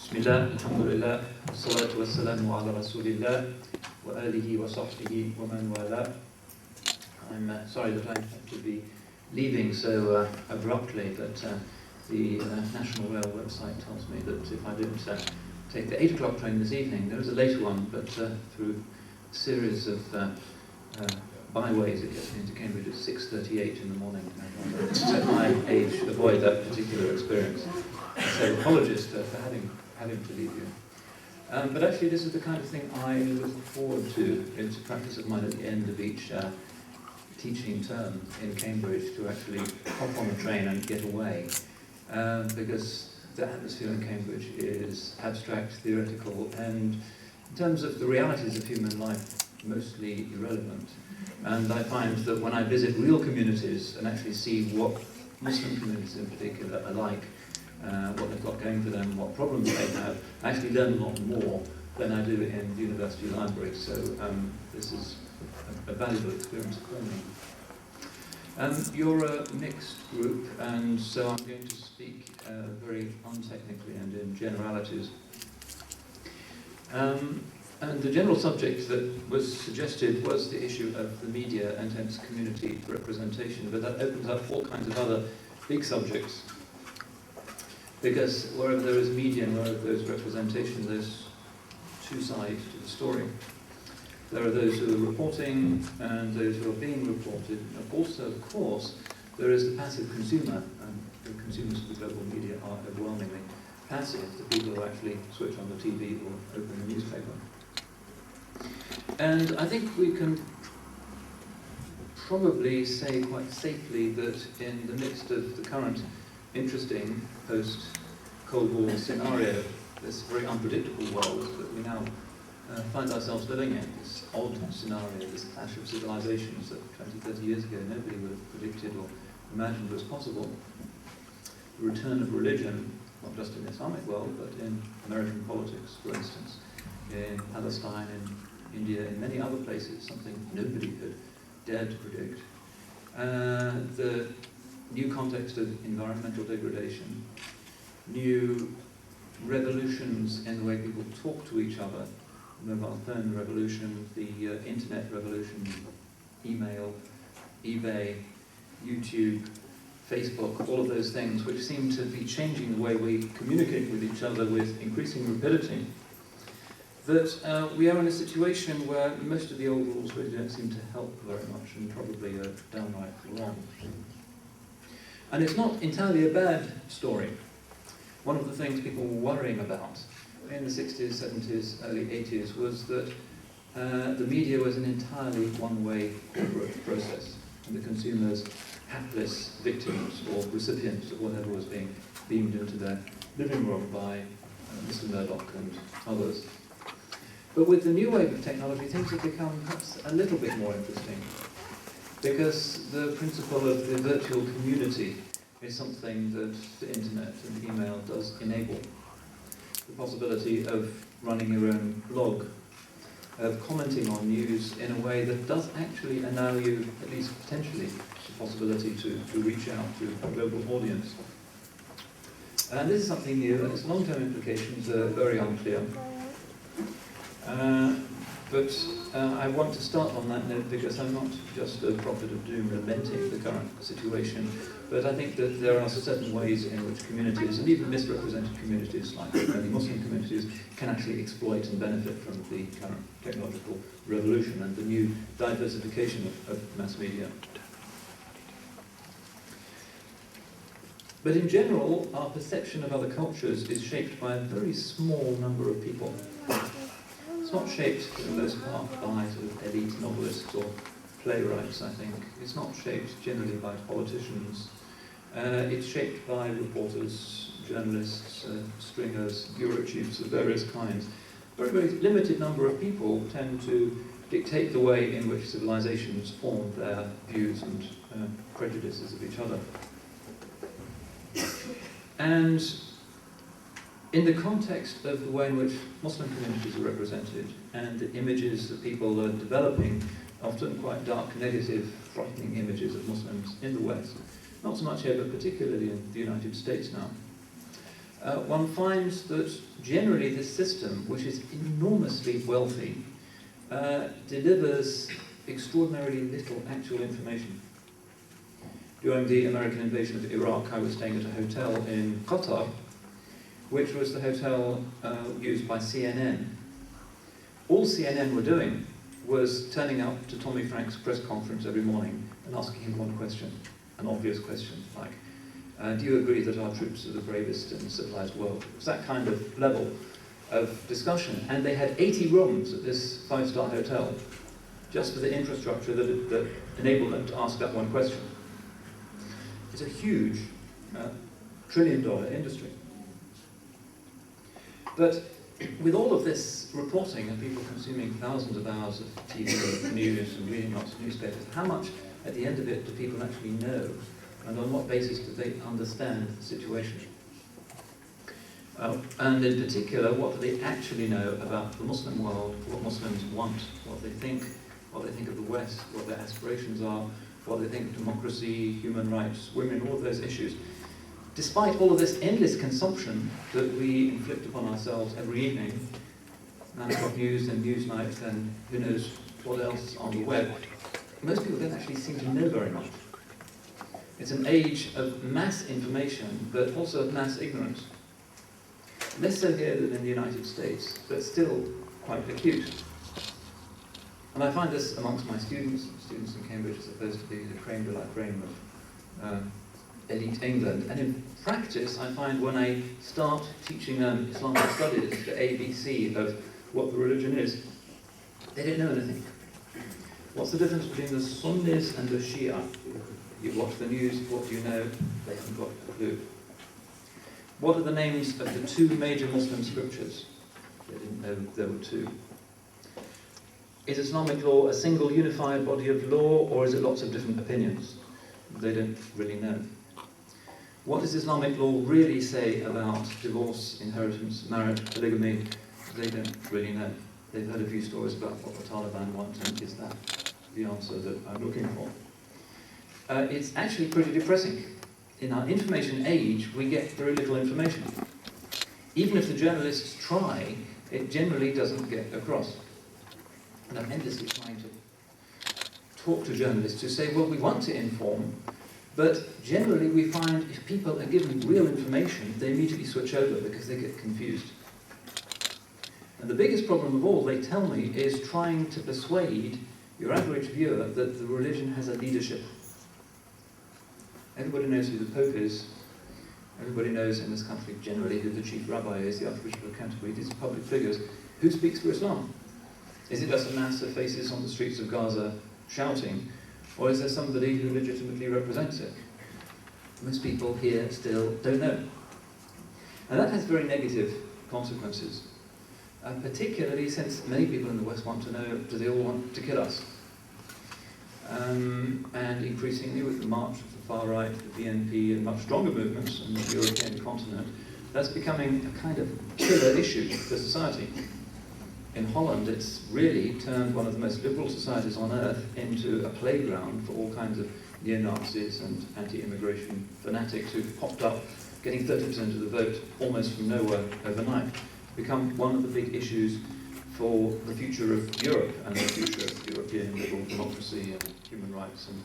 Bismillah, alhamdulillah, salatu wassalamu ala rasulillah, wa alihi wa sahbihi wa man wala. I'm sorry that I have to be leaving so abruptly, but the National Rail website tells me that if I don't take the 8 o'clock train this evening, there is a later one, but through a series of byways it gets me into Cambridge at 6:38 in the morning. And at my age, avoid that particular experience. So apologies for having to leave you. But actually this is the kind of thing I look forward to. It's a practice of mine at the end of each teaching term in Cambridge to actually hop on a train and get away. Because the atmosphere in Cambridge is abstract, theoretical, and in terms of the realities of human life, mostly irrelevant. And I find that when I visit real communities and actually see what Muslim communities in particular are like, what they've got going for them, what problems they have, I actually learn a lot more than I do in the university library. So this is a valuable experience for me. You're a mixed group, and so I'm going to speak very untechnically and in generalities. And the general subject that was suggested was the issue of the media and hence community representation, but that opens up all kinds of other big subjects. Because wherever there is media and wherever there is representation, there's two sides to the story. There are those who are reporting and those who are being reported. And also, of course, there is the passive consumer, and the consumers of the global media are overwhelmingly passive, the people who actually switch on the TV or open the newspaper. And I think we can probably say quite safely that in the midst of the current interesting post-Cold War scenario, this very unpredictable world that we now find ourselves living in, this odd scenario, this clash of civilizations that 20, 30 years ago nobody would have predicted or imagined was possible. The return of religion, not just in the Islamic world, but in American politics, for instance, in Palestine, in India, in many other places, something nobody had dared to predict. The new context of environmental degradation, new revolutions in the way people talk to each other, the mobile phone revolution, the internet revolution, email, eBay, YouTube, Facebook, all of those things which seem to be changing the way we communicate with each other with increasing rapidity, that we are in a situation where most of the old rules really don't seem to help very much and probably are downright wrong. And it's not entirely a bad story. One of the things people were worrying about in the 60s, 70s, early 80s was that the media was an entirely one-way corporate process, and the consumers hapless victims or recipients of whatever was being beamed into their living room by Mr. Murdoch and others. But with the new wave of technology, things have become perhaps a little bit more interesting, because the principle of the virtual community is something that the internet and email does enable. The possibility of running your own blog, of commenting on news in a way that does actually allow you, at least potentially, the possibility to reach out to a global audience. And this is something new, and its long-term implications are very unclear. But I want to start on that note because I'm not just a prophet of doom lamenting the current situation, but I think that there are certain ways in which communities, and even misrepresented communities like many Muslim communities, can actually exploit and benefit from the current technological revolution and the new diversification of mass media. But in general, our perception of other cultures is shaped by a very small number of people. It's not shaped, for the most part, by sort of elite novelists or playwrights, I think. It's not shaped generally by politicians. It's shaped by reporters, journalists, stringers, bureau chiefs of various kinds. Very, very limited number of people tend to dictate the way in which civilizations form their views and prejudices of each other. And in the context of the way in which Muslim communities are represented and the images that people are developing, often quite dark, negative, frightening images of Muslims in the West, not so much here, but particularly in the United States now, one finds that generally this system, which is enormously wealthy, delivers extraordinarily little actual information. During the American invasion of Iraq, I was staying at a hotel in Qatar, which was the hotel used by CNN. All CNN were doing was turning up to Tommy Frank's press conference every morning and asking him one question, an obvious question, like, do you agree that our troops are the bravest in the civilized world? It was that kind of level of discussion. And they had 80 rooms at this 5-star hotel, just for the infrastructure that enabled them to ask that one question. It's a huge trillion-dollar industry. But with all of this reporting and people consuming thousands of hours of TV news and reading lots of newspapers, how much at the end of it do people actually know? And on what basis do they understand the situation? And in particular, what do they actually know about the Muslim world, what Muslims want, what they think of the West, what their aspirations are, what they think of democracy, human rights, women, all of those issues. Despite all of this endless consumption that we inflict upon ourselves every evening, 9 o'clock news and Newsnight and who knows what else on the web, most people don't actually seem to know very much. It's an age of mass information, but also of mass ignorance. Less so here than in the United States, but still quite acute. And I find this amongst my students. Students in Cambridge are supposed to be the creme de la creme of elite England. And in practice, I find when I start teaching them Islamic studies, the ABC of what the religion is, they don't know anything. What's the difference between the Sunnis and the Shia? You watch the news, what do you know? They haven't got a clue. What are the names of the 2 major Muslim scriptures? They didn't know there were 2. Is Islamic law a single unified body of law, or is it lots of different opinions? They don't really know. What does Islamic law really say about divorce, inheritance, marriage, polygamy? They don't really know. They've heard a few stories about what the Taliban want, and is that the answer that I'm looking for? It's actually pretty depressing. In our information age, we get very little information. Even if the journalists try, it generally doesn't get across. And I'm endlessly trying to talk to journalists who say, well, we want to inform, but generally we find if people are given real information, they immediately switch over because they get confused. And the biggest problem of all, they tell me, is trying to persuade your average viewer that the religion has a leadership. Everybody knows who the Pope is. Everybody knows in this country generally who the chief rabbi is, the Archbishop of Canterbury. These are public figures. Who speaks for Islam? Is it just a mass of faces on the streets of Gaza shouting, or is there somebody who legitimately represents it? Most people here still don't know. And that has very negative consequences, particularly since many people in the West want to know, do they all want to kill us? And increasingly with the march of the far right, the BNP, and much stronger movements on the European continent, that's becoming a kind of killer issue for society. In Holland, it's really turned one of the most liberal societies on earth into a playground for all kinds of neo-Nazis and anti-immigration fanatics who've popped up, getting 30% of the vote almost from nowhere overnight. Become one of the big issues for the future of Europe and the future of European liberal democracy and human rights and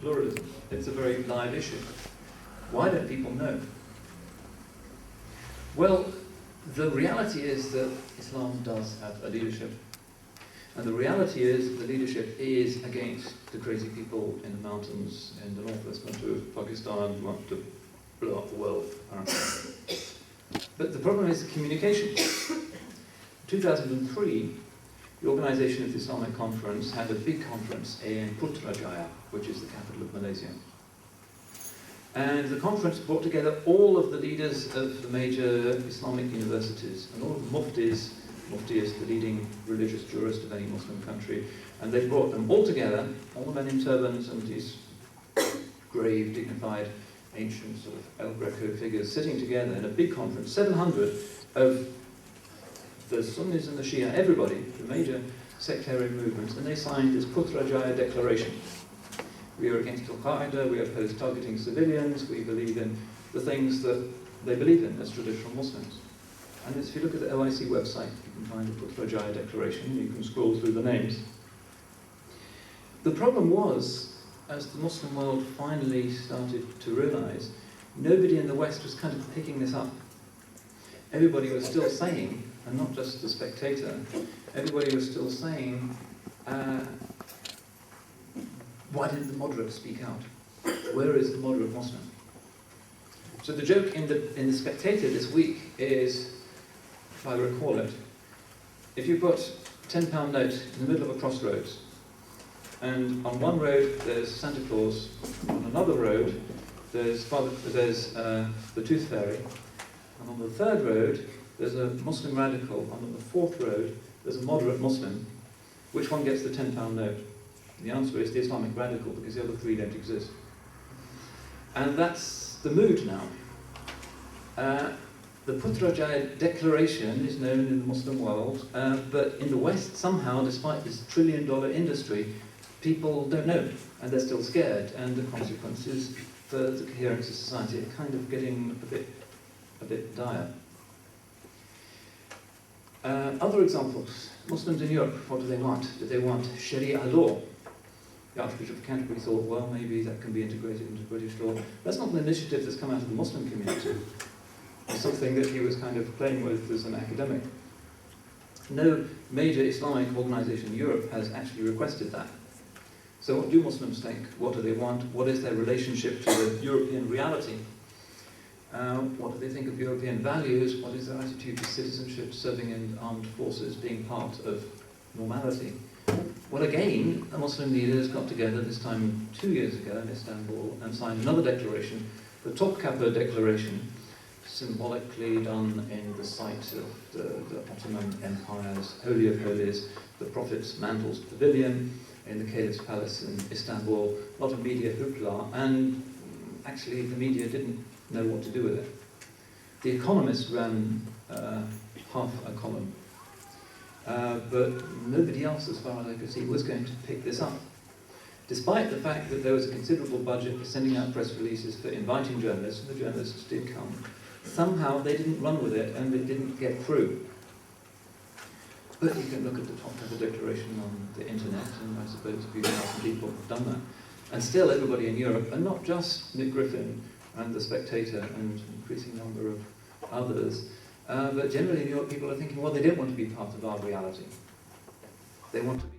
pluralism. It's a very live issue. Why don't people know? Well, the reality is that Islam does have a leadership. And the reality is that the leadership is against the crazy people in the mountains in the northwest country of Pakistan who want to blow up the world, apparently. But the problem is communication. In 2003, the Organization of the Islamic Conference had a big conference in Putrajaya, which is the capital of Malaysia. And the conference brought together all of the leaders of the major Islamic universities, and all of the muftis. Mufti is the leading religious jurist of any Muslim country, and they brought them all together, all the men in turbans and these grave, dignified, ancient sort of El Greco figures sitting together in a big conference, 700 of the Sunnis and the Shia, everybody, the major sectarian movements, and they signed this Putrajaya Declaration. We are against Al-Qaeda, we oppose targeting civilians, we believe in the things that they believe in as traditional Muslims. And if you look at the OIC website, you can find the Putrajaya Declaration, you can scroll through the names. The problem was, as the Muslim world finally started to realize, nobody in the West was kind of picking this up. Everybody was still saying, and not just the Spectator, everybody was still saying, why didn't the moderate speak out? Where is the moderate Muslim? So the joke in the Spectator this week is, if I recall it, if you've got a £10 note in the middle of a crossroads, and on one road there's Santa Claus, on another road there's the Tooth Fairy, and on the third road there's a Muslim radical, and on the fourth road there's a moderate Muslim, which one gets the £10 note? The answer is the Islamic radical, because the other three don't exist. And that's the mood now. The Putrajaya Declaration is known in the Muslim world, but in the West, somehow, despite this trillion-dollar industry, people don't know, and they're still scared, and the consequences for the coherence of society are kind of getting a bit dire. Other examples. Muslims in Europe, what do they want? Do they want Sharia law? The Archbishop of Canterbury thought, well, maybe that can be integrated into British law. That's not an initiative that's come out of the Muslim community. It's something that he was kind of playing with as an academic. No major Islamic organization in Europe has actually requested that. So what do Muslims think? What do they want? What is their relationship to the European reality? What do they think of European values? What is their attitude to citizenship, serving in armed forces, being part of normality? Well, again, the Muslim leaders got together this time 2 years ago in Istanbul and signed another declaration, the Topkapi Declaration, symbolically done in the site of the Ottoman Empire's Holy of Holies, the Prophet's Mantle's Pavilion, in the Caliph's Palace in Istanbul. A lot of media hoopla, and actually the media didn't know what to do with it. The Economist ran half a column, but nobody else, as far as I could see, was going to pick this up. Despite the fact that there was a considerable budget for sending out press releases, for inviting journalists, and the journalists did come, somehow they didn't run with it and it didn't get through. But you can look at the Topkapi Declaration on the internet, and I suppose a few thousand people have done that. And still everybody in Europe, and not just Nick Griffin and The Spectator and an increasing number of others, but generally in Europe people are thinking, well, they don't want to be part of our reality. They want to be